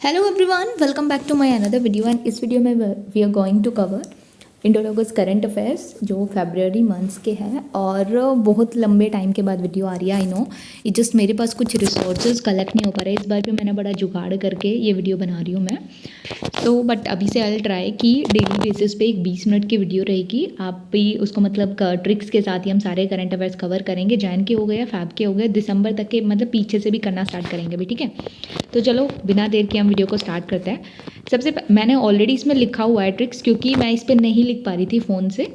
Hello everyone, welcome back to my another video. And इस video में we are going to cover इंडोलॉगस current affairs जो February months के हैं और बहुत लंबे टाइम के बाद वीडियो आ रही है। आई नो ये जस्ट मेरे पास कुछ रिसोर्सेज कलेक्ट नहीं हो पा रहे, इस बार भी मैंने बड़ा जुगाड़ करके ये वीडियो बना रही हूँ मैं। तो बट अभी से आई ट्राई कि डेली बेसिस पे एक 20 मिनट की वीडियो रहेगी। आप भी उसको मतलब ट्रिक्स के साथ ही हम सारे करंट अफेयर्स कवर करेंगे। जैन के हो गए, फैब के हो गए, दिसंबर तक के मतलब पीछे से भी करना स्टार्ट करेंगे भी, ठीक है। तो चलो बिना देर के हम वीडियो को स्टार्ट करते हैं। मैंने ऑलरेडी इसमें लिखा हुआ है ट्रिक्स, क्योंकि मैं इस पर नहीं लिख पा रही थी फ़ोन से,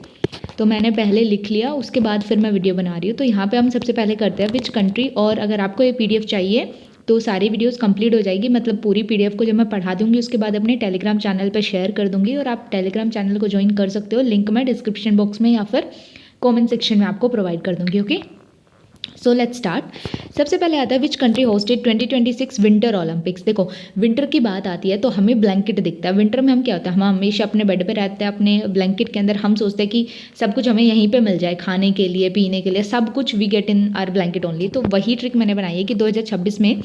तो मैंने पहले लिख लिया, उसके बाद फिर मैं वीडियो बना रही हूँ। तो यहाँ पे हम सबसे पहले करते हैं विच कंट्री। और अगर आपको ये पीडीएफ चाहिए तो सारी वीडियोस कंप्लीट हो जाएगी, मतलब पूरी पीडीएफ को जब मैं पढ़ा दूंगी उसके बाद अपने टेलीग्राम चैनल पे शेयर कर दूंगी और आप टेलीग्राम चैनल को ज्वाइन कर सकते हो। लिंक मैं डिस्क्रिप्शन बॉक्स में या फिर कमेंट सेक्शन में आपको प्रोवाइड कर दूंगी। Okay, so let's start. सबसे पहले आता है which country hosted 2026 winter Olympics. देखो विंटर की बात आती है तो हमें ब्लैंकेट दिखता है। विंटर में हम क्या होता है, हम हमेशा अपने बेड पे रहते हैं, अपने ब्लैंकेट के अंदर। हम सोचते हैं कि सब कुछ हमें यहीं पे मिल जाए, खाने के लिए, पीने के लिए, सब कुछ we get in our blanket only. तो वही ट्रिक मैंने बनाई है कि 2026 में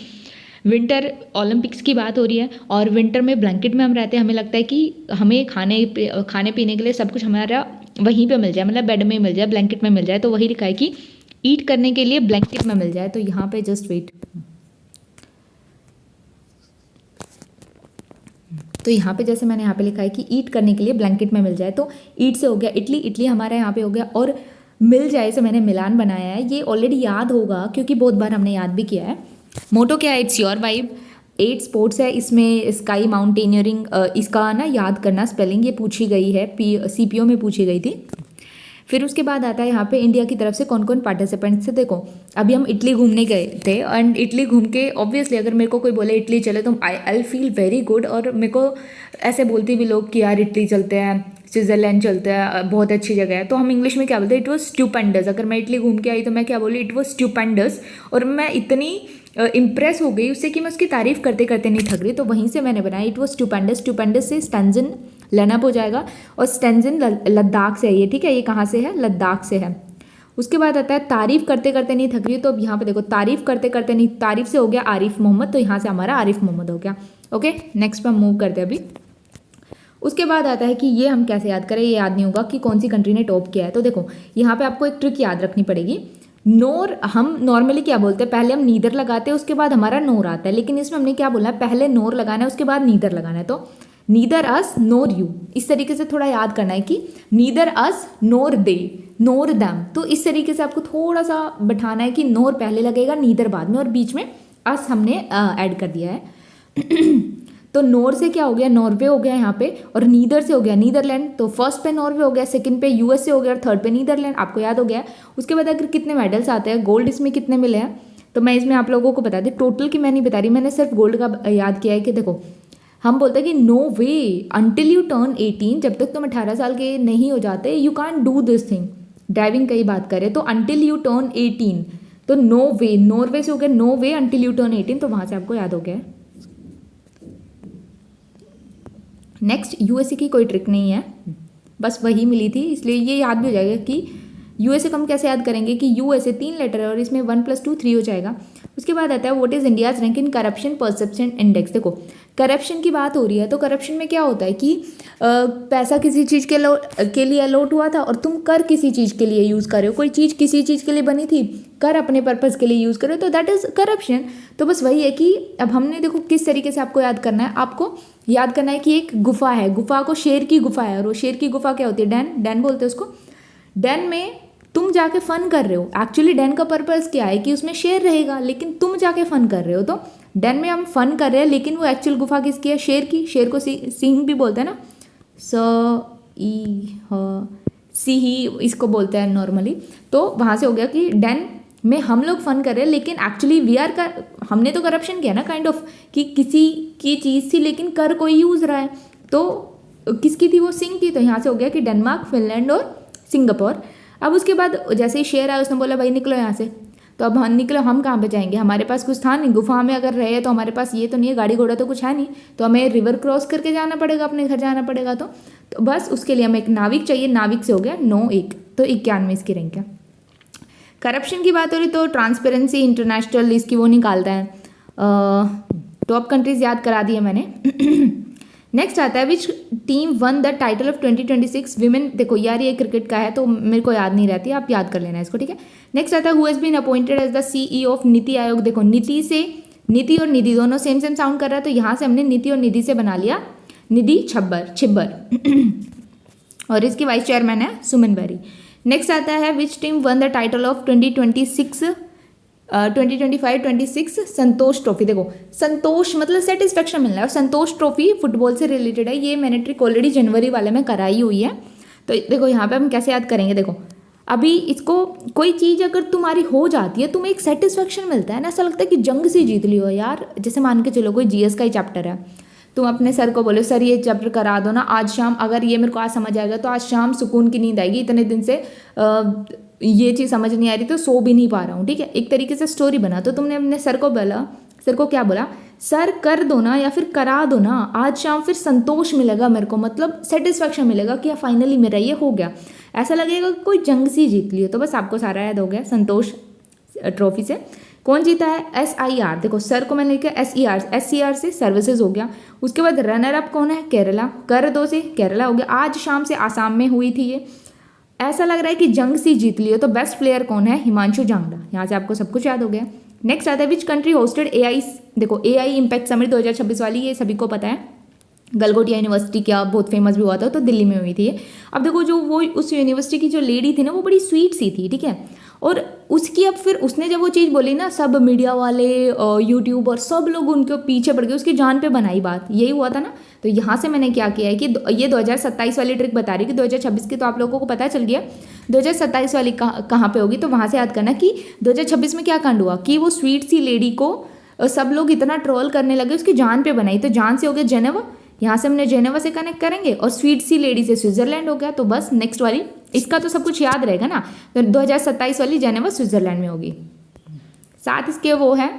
विंटर ओलंपिक्स की बात हो रही है और विंटर में ब्लैंकेट में हम रहते हैं। हमें लगता है कि हमें खाने पीने के लिए सब कुछ हमारा वहीं पे मिल जाए, मतलब बेड में मिल जाए, ब्लैंकेट में मिल जाए। तो वही लिखा है कि ईट करने के लिए ब्लैंकेट में मिल जाए। तो यहाँ पे जस्ट वेट, तो यहाँ पे जैसे मैंने यहाँ पे लिखा है कि ईट करने के लिए ब्लैंकेट में मिल जाए, तो ईट से हो गया इटली, इटली हमारा यहाँ पे हो गया। और मिल जाए से मैंने मिलान बनाया है, ये ऑलरेडी याद होगा क्योंकि बहुत बार हमने याद भी किया है। मोटो क्या है, इट्स योर वाइब। 8 स्पोर्ट्स है इसमें, स्काई माउंटेनियरिंग, इसका ना याद करना स्पेलिंग ये पूछी गई है, CPO में पूछी गई थी। फिर उसके बाद आता है यहाँ पे इंडिया की तरफ से कौन कौन पार्टिसिपेंट्स थे। देखो अभी हम इटली घूमने गए थे एंड इटली घूम के ऑब्वियसली अगर मेरे को कोई बोले इटली चले तो आई फील वेरी गुड। और मेरे को ऐसे बोलते भी लोग कि यार इटली चलते हैं, स्विट्ज़रलैंड चलते हैं, बहुत अच्छी जगह है। तो हम इंग्लिश में क्या बोलते हैं, इट वॉज स्टूपेंडस। अगर मैं इटली घूम के आई तो मैं क्या बोली, इट वॉज स्टूपेंडस। और मैं इतनी इम्प्रेस हो गई उससे कि मैं उसकी तारीफ करते करते नहीं थक रही। तो वहीं से मैंने बनाया इट वॉज स्टूपेंडस। स्टूपेंडस से स्टेंजन लेनअप हो जाएगा और स्टेंजन लद्दाख से है ये, ठीक है। ये कहाँ से है, लद्दाख से है। उसके बाद आता है तारीफ करते करते नहीं थक रही। तो अब यहाँ पे देखो तारीफ करते करते नहीं, तारीफ से हो गया आरिफ मोहम्मद, तो यहाँ से हमारा आरिफ मोहम्मद हो गया। ओके, नेक्स्ट पे हम मूव करते हैं अभी। उसके बाद आता है कि ये हम कैसे याद करें, ये याद नहीं होगा कि कौन सी कंट्री ने टॉप किया है। तो देखो यहाँ पे आपको एक ट्रिक याद रखनी पड़ेगी। नोर हम नॉर्मली क्या बोलते हैं, पहले हम नीदर लगाते हैं उसके बाद हमारा नोर आता है, लेकिन इसमें हमने क्या बोला है, पहले नोर लगाना है उसके बाद नीदर लगाना है। तो नीदर अस नोर यू, इस तरीके से थोड़ा याद करना है कि नीदर अस नोर दे नोर दैम। तो इस तरीके से आपको थोड़ा सा बैठाना है कि नोर पहले लगेगा, नीदर बाद में, और बीच में अस हमने ऐड कर दिया है। तो नोर से क्या हो गया, नॉर्वे हो गया यहाँ पे, और नीदर से हो गया नीदरलैंड। तो फर्स्ट पे नॉर्वे हो गया, सेकंड पे यूएसए हो गया और थर्ड पे नीदरलैंड। आपको याद हो गया। उसके बाद अगर कितने मेडल्स आते हैं, गोल्ड इसमें कितने मिले हैं, तो मैं इसमें आप लोगों को बता दी। टोटल की मैं नहीं बता रही, मैंने सिर्फ गोल्ड का याद किया है कि देखो हम बोलते हैं कि no way until you turn 18, जब तक तुम 18 साल के नहीं हो जाते you can't do this thing. Driving की बात करें तो अंटिल यू टर्न 18, तो नो वे, नॉर्वे से हो गया no way until you turn 18, तो वहाँ से आपको याद हो गया। नेक्स्ट यूएसए की कोई ट्रिक नहीं है, बस वही मिली थी, इसलिए ये याद भी हो जाएगा कि यूएसए को हम कैसे याद करेंगे कि यूएसए 3 लेटर है और इसमें 1 + 2 3 हो जाएगा। उसके बाद आता है what is India's rank in corruption perception index. देखो करप्शन की बात हो रही है तो करप्शन में क्या होता है कि पैसा किसी चीज़ के लिए अलॉट हुआ था और तुम कर किसी चीज़ के लिए यूज़ कर रहे हो, कोई चीज़ किसी चीज़ के लिए बनी थी, कर अपने पर्पज़ के लिए यूज़ कर रहे हो, तो दैट इज़ करप्शन। तो बस वही है कि अब हमने देखो किस तरीके से आपको याद करना है। आपको याद करना है कि एक गुफा है, गुफा को शेर की गुफा है, और वो शेर की गुफा क्या होती है, डैन, डैन बोलते हैं उसको। डैन में तुम जाके फन कर रहे हो, एक्चुअली डैन का पर्पस क्या है कि उसमें शेर रहेगा, लेकिन तुम जाके फन कर रहे हो। तो डैन में हम फन कर रहे हैं, लेकिन वो एक्चुअल गुफा किसकी है, शेर की। शेर को सिंह भी बोलते हैं ना, सी ही इसको बोलते हैं नॉर्मली। तो वहाँ से हो गया कि डैन में हम लोग फन कर रहे हैं, लेकिन एक्चुअली वी आर कर, हमने तो करप्शन किया ना काइंड ऑफ, कि किसी की चीज़ थी लेकिन कर कोई यूज़ रहा है। तो किसकी थी, वो सिंह की। तो यहाँ से हो गया कि डेनमार्क, फिनलैंड और सिंगापुर। अब उसके बाद जैसे ही शेर आया उसने बोला भाई निकलो यहाँ से। तो अब हम निकलो, हम कहाँ पे जाएंगे, हमारे पास कुछ था नहीं, गुफा में अगर रहे तो हमारे पास ये तो नहीं है, गाड़ी घोड़ा तो कुछ है नहीं, तो हमें रिवर क्रॉस करके जाना पड़ेगा, अपने घर जाना पड़ेगा। तो बस उसके लिए हमें एक नाविक चाहिए, नाविक से हो गया 9-1, तो 91 इसकी रैंक है। करप्शन की बात हो रही तो ट्रांसपेरेंसी इंटरनेशनल इसकी वो निकालता है, टॉप कंट्रीज याद करा दिए मैंने। नेक्स्ट आता है which team one the title of 2026 women. देखो यार ये क्रिकेट का है तो मेरे को याद नहीं रहती, आप याद कर लेना इसको, ठीक है। नेक्स्ट आता है who has been appointed as the CEO of NITI Aayog. देखो नीति से नीति और निधि दोनों सेम सेम साउंड कर रहा है, तो यहाँ से हमने नीति और निधि से बना लिया निधि छिब्बर और इसकी वाइस चेयरमैन है सुमन बेरी। नेक्स्ट आता है which team one the title of 2025-26 Santosh trophy. देखो संतोष मतलब सेटिस्फेक्शन मिल रहा है, और संतोष ट्रॉफी फुटबॉल से रिलेटेड है। ये मैंने ट्रिक ऑलरेडी जनवरी वाले में कराई हुई है। तो देखो यहाँ पे हम कैसे याद करेंगे, देखो अभी इसको कोई चीज़ अगर तुम्हारी हो जाती है तुम्हें एक सेटिस्फेक्शन मिलता है ना, ऐसा लगता है कि जंग से जीत ली हो यार। जैसे मान के चलो कोई जीएस का ही चैप्टर है, तुम अपने सर को बोलो सर ये चैप्टर करा दो ना आज शाम, अगर ये मेरे को आज समझ आएगा तो आज शाम सुकून की नींद आएगी, इतने दिन से ये चीज़ समझ नहीं आ रही तो सो भी नहीं पा रहा हूँ, ठीक है। एक तरीके से स्टोरी बना, तो तुमने अपने सर को बोला, सर को क्या बोला, सर कर दो ना या फिर करा दो ना आज शाम, फिर संतोष मिलेगा मेरे को, मतलब सेटिस्फेक्शन मिलेगा कि फाइनली मेरा ये हो गया, ऐसा लगेगा कि कोई जंग सी जीत ली हो। तो बस आपको सारा याद हो गया संतोष ट्रॉफी से। कौन जीता है, SIR। देखो सर को मैंने लिखा SCR से सर्विसेज हो गया। उसके बाद रनर अप कौन है, केरला, कर दो से केरला हो गया। आज शाम से आसाम में हुई थी ये, ऐसा लग रहा है कि जंग सी जीत ली हो। तो बेस्ट प्लेयर कौन है, हिमांशु जांगड़ा। यहाँ से आपको सब कुछ याद हो गया। नेक्स्ट आता है विच कंट्री होस्टेड AI। देखो AI इम्पैक्ट समिट 2026 वाली, ये सभी को पता है, गलगोटिया यूनिवर्सिटी क्या बहुत फेमस भी हुआ था, तो दिल्ली में हुई थी। अब देखो जो वो उस यूनिवर्सिटी की जो लेडी थी ना वो बड़ी स्वीट सी थी, ठीक है। और उसकी अब फिर उसने जब वो चीज़ बोली ना, सब मीडिया वाले यूट्यूबर सब लोग उनके पीछे पड़ गए, उसकी जान पे बनाई बात, यही हुआ था ना। तो यहाँ से मैंने क्या किया है कि ये 2027 वाली ट्रिक बता रही कि 2026 की तो आप लोगों को पता चल गया, 2027 वाली कहाँ पे होगी। तो वहाँ से याद करना कि 2026 में क्या कांड हुआ कि वो स्वीट सी लेडी को सब लोग इतना ट्रोल करने लगे, उसकी जान पे बनाई। तो जान से हो गया जेनेवा, यहाँ से हमने जेनेवा से कनेक्ट करेंगे, और स्वीट सी लेडी से स्विट्जरलैंड हो गया। तो बस नेक्स्ट वाली इसका तो सब कुछ याद रहेगा ना, तो 2027 वाली जेनेवा स्विट्जरलैंड में होगी। साथ इसके वो है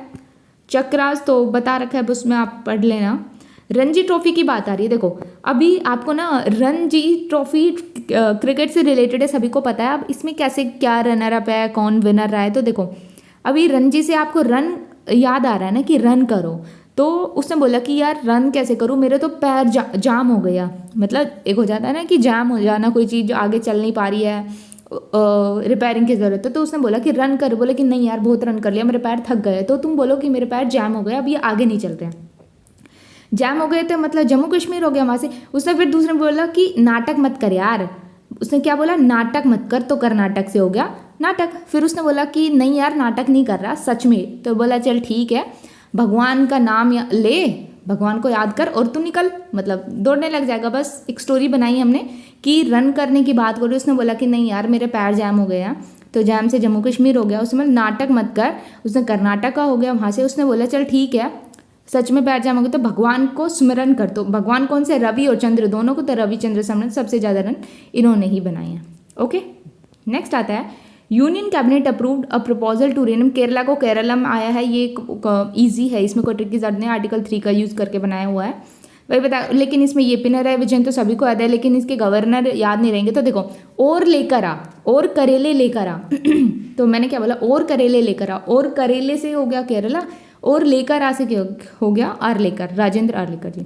चक्रास, तो बता रखा है उसमें, आप पढ़ लेना। रणजी ट्रॉफी की बात आ रही है। देखो अभी आपको ना रणजी ट्रॉफी क्रिकेट से रिलेटेड है, सभी को पता है। अब इसमें कैसे क्या रनर अप है, कौन विनर रहा है, तो देखो अभी रणजी से आपको रन याद आ रहा है ना कि रन करो, तो उसने बोला कि यार रन कैसे करूँ, मेरे तो पैर जाम हो गया। मतलब एक हो जाता है ना कि जाम हो जाना, कोई चीज़ जो आगे चल नहीं पा रही है, रिपेयरिंग की ज़रूरत है। तो उसने बोला कि रन कर, बोले कि नहीं यार बहुत रन कर लिया, मेरे पैर थक गए। तो तुम बोलो कि मेरे पैर जैम हो गए, अब ये आगे नहीं चल रहे हैं, जैम हो गए थे, मतलब जम्मू कश्मीर हो गया वहाँ से। उसने फिर दूसरे बोला कि नाटक मत कर यार, उसने क्या बोला, नाटक मत कर, तो कर्नाटक से हो गया नाटक। फिर उसने बोला कि नहीं यार नाटक नहीं कर रहा सच में। तो बोला चल ठीक है, भगवान का नाम ले, भगवान को याद कर और तू निकल, मतलब दौड़ने लग जाएगा। बस एक स्टोरी बनाई हमने कि रन करने की बात करो। उसने बोला कि नहीं यार मेरे पैर जैम हो गए हैं, तो जैम से जम्मू कश्मीर हो गया। उसमें नाटक मत कर, उसने कर्नाटक का हो गया वहाँ से। उसने बोला चल ठीक है, सच में पैर जैम हो गए तो भगवान को स्मरण कर। तो भगवान कौन से, रवि और चंद्र दोनों को। तो रवि चंद्र समरण सबसे ज़्यादा रन इन्होंने ही बनाए हैं। ओके नेक्स्ट आता है union cabinet approved a proposal to rename Kerala को केरलम आया है। ये इजी है, इसमें कोई ट्रिक की जरूरत नहीं, आर्टिकल 3 का यूज़ करके बनाया हुआ है वही बता। लेकिन इसमें ये पिनर है विजयन तो सभी को याद है, लेकिन इसके गवर्नर याद नहीं रहेंगे। तो देखो और लेकर आ, और करेले लेकर आ तो मैंने क्या बोला, और करेले लेकर आ, और करेले से हो गया केरला, और लेकर आ से क्या हो गया, आर्लेकर, राजेंद्र आर्लेकर जी।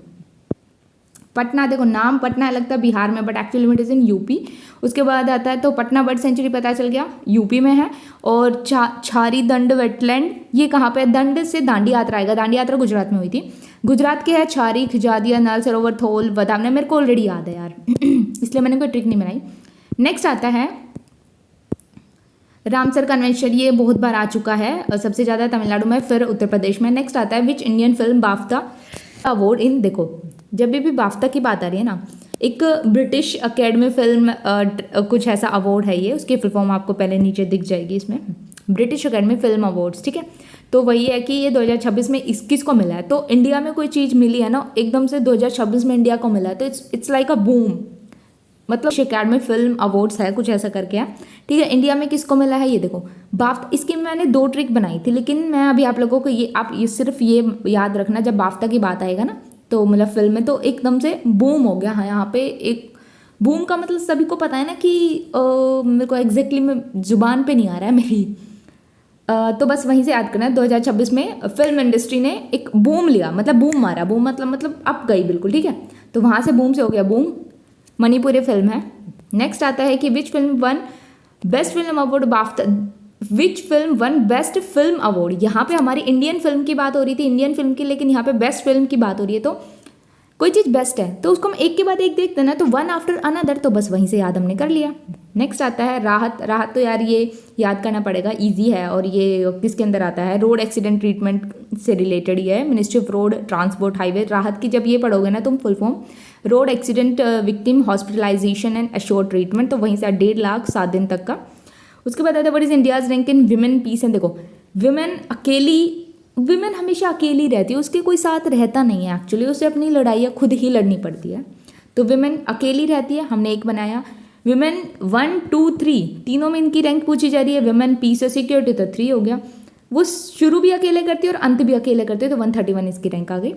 पटना, देखो नाम पटना लगता है बिहार में, but actually it is in UP. उसके बाद आता है तो पटना बर्ड सेंचुरी पता चल गया यूपी में है। और छारी दंड वेटलैंड, ये कहाँ पे है, दंड से दांडी यात्रा आएगा, दांडी यात्रा गुजरात में हुई थी। गुजरात के है छारी, खिजादिया, नल सरोवर, थोल, बदामना, मेरे को ऑलरेडी याद है यार इसलिए मैंने कोई ट्रिक नहीं बनाई। नेक्स्ट आता है रामसर कन्वेंशन, ये बहुत बार आ चुका है, सबसे ज़्यादा तमिलनाडु में, फिर उत्तर प्रदेश में। नेक्स्ट आता है which Indian film बाफ्ता award in. देखो जब भी बाफ्ता की बात आ रही है ना, एक ब्रिटिश अकेडमी फिल्म कुछ ऐसा अवार्ड है ये, उसकी फुल फॉर्म आपको पहले नीचे दिख जाएगी इसमें, ब्रिटिश अकेडमी फिल्म अवार्ड्स, ठीक है। तो वही है कि ये 2026 में किस को मिला है। तो इंडिया में कोई चीज़ मिली है ना एकदम से 2026 में इंडिया को मिला है, तो इट्स लाइक अ बूम, मतलब अकेडमी फिल्म अवार्ड्स है कुछ ऐसा करके है, ठीक है। इंडिया में किसको मिला है, ये देखो बाफ्ता। इसकी मैंने 2 ट्रिक बनाई थी, लेकिन मैं अभी आप लोगों को ये सिर्फ ये याद रखना, जब बाफ्ता की बात आएगा ना तो मतलब फिल्म में तो एकदम से बूम हो गया। हाँ यहाँ पे एक बूम का मतलब सभी को पता है ना कि मेरे को एग्जैक्टली में जुबान पे नहीं आ रहा है मेरी, तो बस वहीं से याद करना है। 2026 में फिल्म इंडस्ट्री ने एक बूम लिया, मतलब बूम मारा, बूम मतलब अप गई बिल्कुल, ठीक है। तो वहाँ से बूम से हो गया बूम, मणिपुरी फिल्म है। नेक्स्ट आता है कि which film one best film award BAFTA, which film one best film award. यहाँ पे हमारी इंडियन फिल्म की बात हो रही थी, इंडियन फिल्म की, लेकिन यहाँ पे बेस्ट फिल्म की बात हो रही है। तो कोई चीज़ बेस्ट है तो उसको हम एक के बाद एक देखते हैं ना, तो वन आफ्टर अनदर, तो बस वहीं से याद हमने कर लिया। नेक्स्ट आता है राहत। राहत तो यार ये याद करना पड़ेगा, इजी है, और ये किसके अंदर आता है, रोड एक्सीडेंट ट्रीटमेंट से रिलेटेड ही है, ministry of road transport highway. Rahat की जब ये पढ़ोगे ना तुम full form, road accident victim hospitalisation and assured treatment, तो वहीं से 1.5 लाख 7 दिन तक का। उसके बाद आता है what is India's rank in women peace and. देखो विमेन हमेशा अकेली रहती है, उसके कोई साथ रहता नहीं है एक्चुअली, उसे अपनी लड़ाइयाँ खुद ही लड़नी पड़ती है। तो विमेन अकेली रहती है, हमने एक बनाया। विमेन 1 2 3 तीनों में इनकी रैंक पूछी जा रही है। विमेन पीस और सिक्योरिटी तो 3 हो गया, वो शुरू भी अकेले करती है और अंत भी अकेले करते हैं, तो 131 इसकी रैंक आ गई।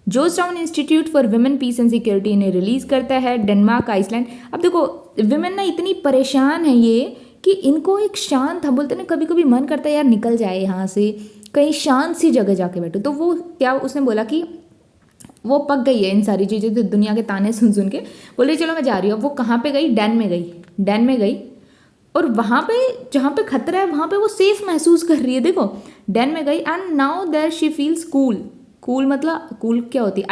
Georgetown institute for women peace and security इन्हें रिलीज करता है डेनमार्क आइसलैंड। अब देखो विमेन ना इतनी परेशान है ये कि इनको एक शांत, हम बोलते हैं ना कभी कभी मन करता है यार निकल जाए यहाँ से, कहीं शांत सी जगह जाके बैठो। तो वो क्या उसने बोला कि वो पक गई है इन सारी चीज़ें, तो दुनिया के ताने सुन सुन के बोले चलो मैं जा रही हूँ। वो कहाँ पे गई, डैन में गई, और वहाँ पे जहाँ पे खतरा है वहाँ पे वो सेफ महसूस कर रही है। देखो डैन में गई and now there she feels cool मतलब कूल क्या होती है,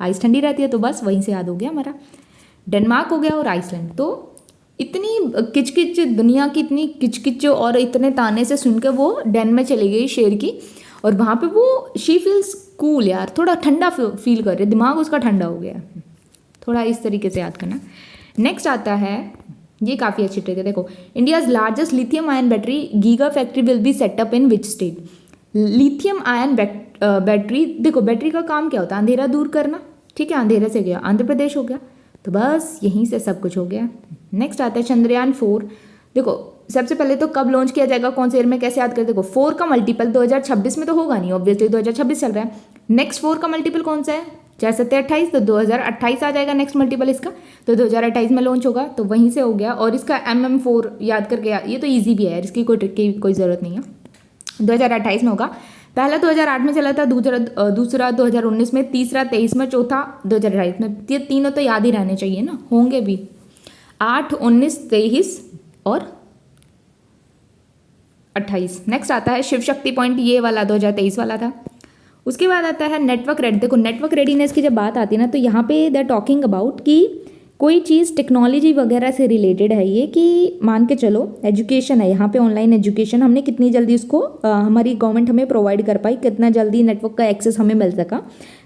आइस ठंडी रहती है, तो बस वहीं से याद हो गया हमारा डेनमार्क हो गया और आइसलैंड। तो इतनी किचकिच, दुनिया की इतनी किचकिच और इतने ताने से सुनकर वो डैन में चली गई शेर की, और वहाँ पे वो शी फील्स कूल, यार थोड़ा ठंडा फील कर रहे, दिमाग उसका ठंडा हो गया, थोड़ा इस तरीके से याद करना। नेक्स्ट आता है, ये काफ़ी अच्छी ट्रिक है, देखो India's largest lithium ion battery giga factory will be set up in which state. Lithium ion battery, देखो बैटरी का काम क्या होता है, अंधेरा दूर करना, ठीक है, अंधेरे से गया आंध्र प्रदेश हो गया, तो बस यहीं से सब कुछ हो गया। नेक्स्ट आता है चंद्रयान 4। देखो सबसे पहले तो कब लॉन्च किया जाएगा, कौन से ईयर में, कैसे याद करते, देखो 4 का मल्टीपल 2026 में तो होगा नहीं, ऑब्वियसली 2026 चल रहा है। नेक्स्ट 4 का मल्टीपल कौन सा है, 4 7 28, तो 2028 आ जाएगा नेक्स्ट मल्टीपल इसका, तो 2028 में लॉन्च होगा, तो वहीं से हो गया। और इसका MM4 याद करके, ये तो ईजी भी है यार, इसकी कोई ट्रिक की कोई ज़रूरत नहीं है, 2028 में होगा। पहला 2008 में चला था, दूसरा 2019 में, तीसरा 23 में, चौथा 2028 में। ये तीनों तो याद ही रहने चाहिए ना, होंगे भी 8 19 23 और 28। नेक्स्ट आता है शिव शक्ति पॉइंट, ये वाला 2023 वाला था। उसके बाद आता है नेटवर्क रेडी। देखो नेटवर्क रेडीनेस की जब बात आती है ना, तो यहाँ पे दे आर टॉकिंग अबाउट कि कोई चीज़ टेक्नोलॉजी वगैरह से रिलेटेड है ये, कि मान के चलो एजुकेशन है, यहाँ पे ऑनलाइन एजुकेशन हमने कितनी जल्दी उसको हमारी गवर्नमेंट हमें प्रोवाइड कर पाई, कितना जल्दी नेटवर्क का एक्सेस हमें मिल सका।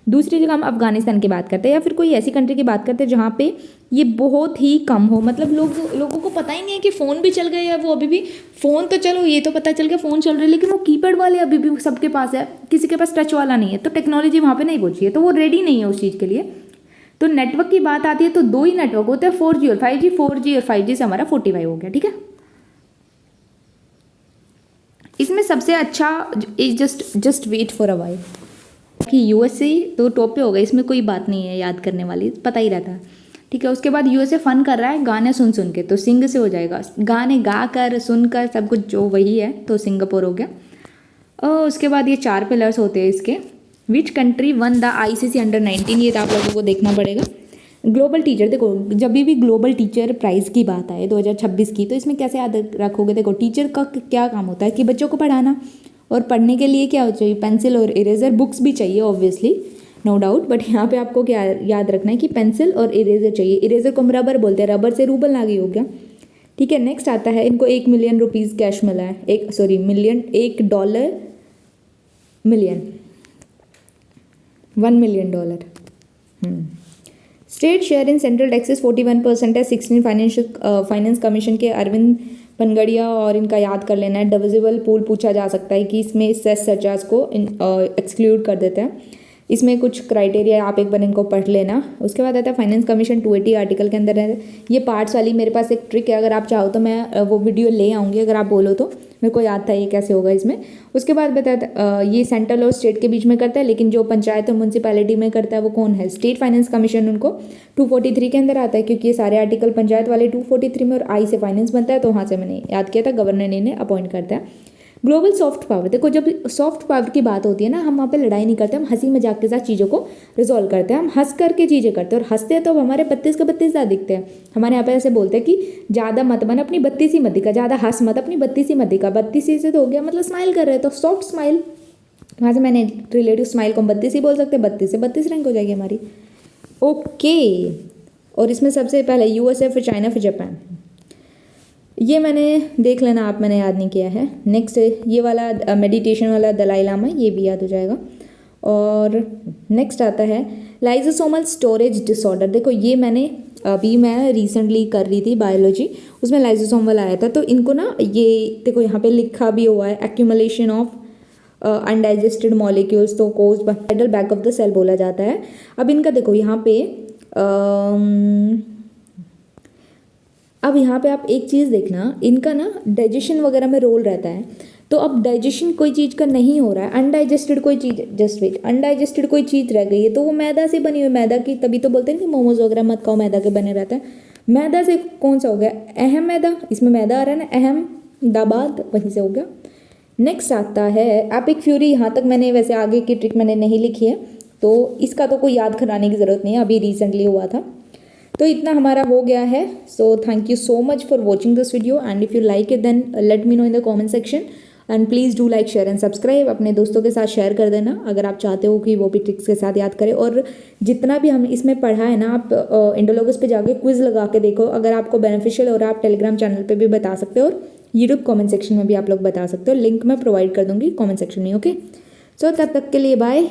दूसरी जगह हम अफगानिस्तान की बात करते हैं या फिर कोई ऐसी कंट्री की बात करते हैं जहाँ पे ये बहुत ही कम हो, मतलब लोगों को पता ही नहीं है कि फ़ोन भी चल गए, या वो अभी भी फ़ोन तो चलो ये तो पता चल गया फ़ोन चल रहे, लेकिन वो कीपैड वाले अभी भी सबके पास है, किसी के पास टच वाला नहीं है, तो टेक्नोलॉजी वहाँ पे नहीं पहुँची है, तो वो रेडी नहीं है उस चीज़ के लिए। तो नेटवर्क की बात आती है तो 2 ही नेटवर्क होते हैं, 4G और 5G। 4G और 5G से हमारा 45 हो गया, ठीक है। इसमें सबसे अच्छा just wait for a while कि USA तो टॉप पे होगा, इसमें कोई बात नहीं है याद करने वाली, पता ही रहता है, ठीक है। उसके बाद USA फन कर रहा है गाने सुन सुन के, तो सिंग से हो जाएगा, गाने गा कर सुन कर सब कुछ जो वही है, तो सिंगापुर हो गया। और उसके बाद ये 4 पिलर्स होते हैं इसके। Which country one the ICC under-19, ये तो आप लोगों को देखना पड़ेगा। ग्लोबल टीचर, देखो जब भी ग्लोबल टीचर प्राइज़ की बात आए 2026 की, तो इसमें कैसे याद रखोगे, देखो टीचर का क्या काम होता है कि बच्चों को पढ़ाना, और पढ़ने के लिए क्या चाहिए, पेंसिल और इरेजर, बुक्स भी चाहिए ऑब्वियसली, नो डाउट, बट यहाँ पे आपको क्या याद रखना है कि पेंसिल और इरेजर चाहिए। इरेजर को हम रबर बोलते हैं, रबर से रूबल आगे हो गया, ठीक है। नेक्स्ट आता है इनको 1 मिलियन रुपीज़ कैश मिला है, $1 million. State share in central taxes 41% है। 16 फाइनेंस कमीशन के अरविंद पनगड़िया, और इनका याद कर लेना है। डिविजिबल पूल पूछा जा सकता है कि इसमें सेस सरचार्ज को एक्सक्लूड कर देते हैं, इसमें कुछ क्राइटेरिया, आप एक बार इनको पढ़ लेना। उसके बाद आता है फाइनेंस कमीशन 280 आर्टिकल के अंदर है। ये पार्ट्स वाली मेरे पास एक ट्रिक है, अगर आप चाहो तो मैं वो वीडियो ले आऊँगी, अगर आप बोलो तो, मेरे को याद था ये कैसे होगा इसमें। उसके बाद बताया ये सेंट्रल और स्टेट के बीच में करता है, लेकिन जो पंचायत और म्यूनसिपैलिटी में करता है वो कौन है, स्टेट फाइनेंस कमीशन, उनको 243 के अंदर आता है, क्योंकि ये सारे आर्टिकल पंचायत वाले 243 में, और आई से फाइनेंस बनता है, तो वहाँ से मैंने याद किया था, गवर्नर ने इन्हें अपॉइंट करता है। ग्लोबल सॉफ्ट पावर, देखो जब सॉफ्ट पावर की बात होती है ना, हम वहाँ पे लड़ाई नहीं करते, हम हंसी मजाक के साथ चीज़ों को रिजॉल्व करते हैं, हम हंस करके चीज़ें करते हैं, और हंसते हैं तो हमारे 32 के 32 ज़्यादा दिखते हैं। हमारे यहाँ पे ऐसे बोलते हैं कि ज़्यादा मत बन अपनी 32 ही मत दिखा, ज़्यादा हंस मत अपनी 32 ही मत दिखा। 32 से तो हो गया मतलब स्माइल कर रहे हैं तो सॉफ्ट स्माइल, वहाँ से मैंने रिलेटिव स्माइल को हम 32 ही बोल सकते हैं, 32 से 32 रैंक हो जाएगी हमारी। ओके, और इसमें सबसे पहले यूएसए, फिर चाइना, फिर जापान। ये मैंने देख लेना आप, मैंने याद नहीं किया है। नेक्स्ट ये वाला मेडिटेशन वाला दलाई लामा, ये भी याद हो जाएगा। और नेक्स्ट आता है लाइजोसोमल स्टोरेज डिसऑर्डर। देखो ये मैं रिसेंटली कर रही थी बायोलॉजी, उसमें लाइजोसोम वाला आया था। तो इनको ना, ये देखो यहाँ पे लिखा भी हुआ है, एक्यूमुलेशन ऑफ अनडाइजेस्टेड मॉलिक्यूल्स तो cause by back of the cell बोला जाता है। अब इनका देखो यहाँ पे अब यहाँ पे आप एक चीज़ देखना, इनका ना डाइजेशन वगैरह में रोल रहता है। तो अब डाइजेशन कोई चीज़ का नहीं हो रहा है, अनडाइजेस्टेड कोई चीज़, जस्ट वेट, अनडाइजेस्टेड कोई चीज़ रह गई है तो वो मैदा से बनी हुई, मैदा की, तभी तो बोलते हैं कि मोमोज वगैरह मत खाओ, मैदा के बने रहते हैं। मैदा से कौन सा हो गया, अहम मैदा, इसमें मैदा आ रहा है ना, अहम दाबाद, वहीं से हो गया। नेक्स्ट आता है एपिक फ्यूरी। यहाँ तक मैंने वैसे आगे की ट्रिक मैंने नहीं लिखी है, तो इसका तो कोई याद कराने की ज़रूरत नहीं है, अभी रिसेंटली हुआ था। तो इतना हमारा हो गया है। So thank you so much for watching this video, and if you like it then let me know in the comment section, and please do like, share and subscribe. अपने दोस्तों के साथ शेयर कर देना अगर आप चाहते हो कि वो भी ट्रिक्स के साथ याद करें। और जितना भी हम इसमें पढ़ा है ना, आप इंडोलॉगस पे जाके क्विज़ लगा के देखो, अगर आपको बेनिफिशियल हो रहा है आप टेलीग्राम चैनल पे भी बता सकते हो, और यूट्यूब कमेंट सेक्शन में भी आप लोग बता सकते हो। लिंक मैं प्रोवाइड कर दूँगी कमेंट सेक्शन में। ओके, सो तब तक के लिए बाय।